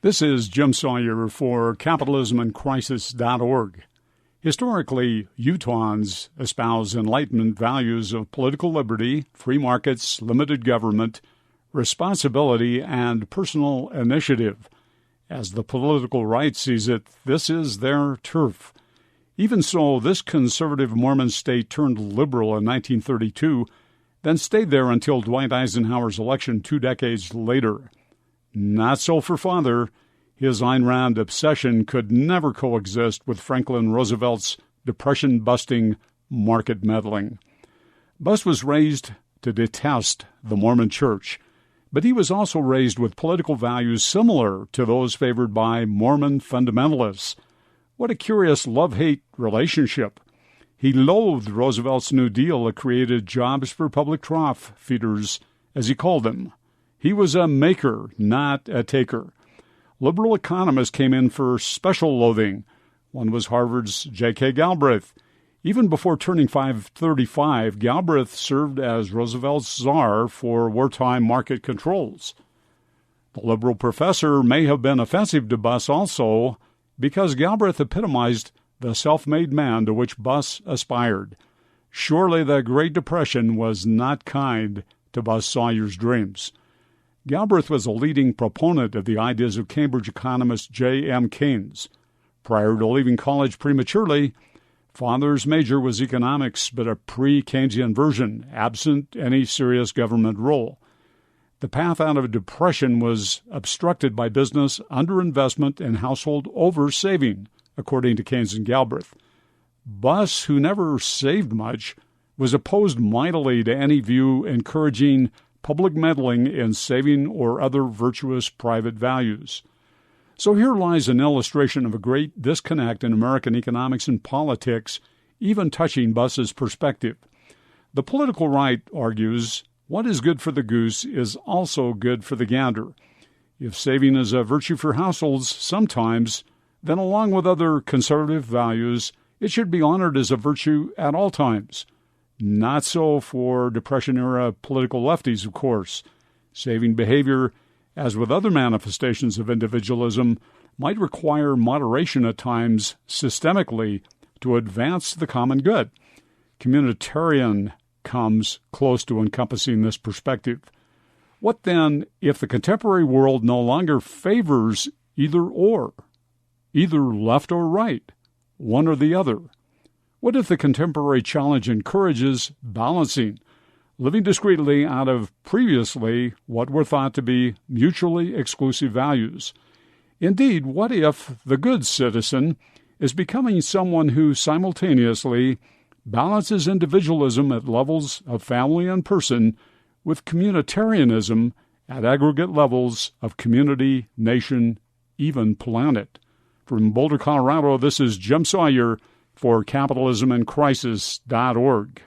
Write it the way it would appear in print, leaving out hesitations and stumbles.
This is Jim Sawyer for capitalismandcrisis.org. Historically, Utahns espouse Enlightenment values of political liberty, free markets, limited government, responsibility, and personal initiative. As the political right sees it, this is their turf. Even so, this conservative Mormon state turned liberal in 1932, then stayed there until Dwight Eisenhower's election 2 decades later. Not so for Father. His Ayn Rand obsession could never coexist with Franklin Roosevelt's depression-busting market meddling. Buss was raised to detest the Mormon Church, but he was also raised with political values similar to those favored by Mormon fundamentalists. What a curious love-hate relationship. He loathed Roosevelt's New Deal that created jobs for public trough feeders, as he called them. He was a maker, not a taker. Liberal economists came in for special loathing. One was Harvard's J.K. Galbraith. Even before turning 535, Galbraith served as Roosevelt's czar for wartime market controls. The liberal professor may have been offensive to Buss also because Galbraith epitomized the self-made man to which Buss aspired. Surely the Great Depression was not kind to Buss Sawyer's dreams. Galbraith was a leading proponent of the ideas of Cambridge economist J.M. Keynes. Prior to leaving college prematurely, Father's major was economics, but a pre-Keynesian version, absent any serious government role. The path out of depression was obstructed by business underinvestment and household over-saving, according to Keynes and Galbraith. Buss, who never saved much, was opposed mightily to any view encouraging public meddling in saving or other virtuous private values. So here lies an illustration of a great disconnect in American economics and politics, even touching Buss's perspective. The political right argues what is good for the goose is also good for the gander. If saving is a virtue for households sometimes, then along with other conservative values, it should be honored as a virtue at all times. Not so for Depression-era political lefties, of course. Saving behavior, as with other manifestations of individualism, might require moderation at times systemically to advance the common good. Communitarian comes close to encompassing this perspective. What then if the contemporary world no longer favors either or, either left or right, one or the other? What if the contemporary challenge encourages balancing, living discreetly out of previously what were thought to be mutually exclusive values? Indeed, what if the good citizen is becoming someone who simultaneously balances individualism at levels of family and person with communitarianism at aggregate levels of community, nation, even planet? From Boulder, Colorado, this is Jim Sawyer for capitalismandcrisis.org.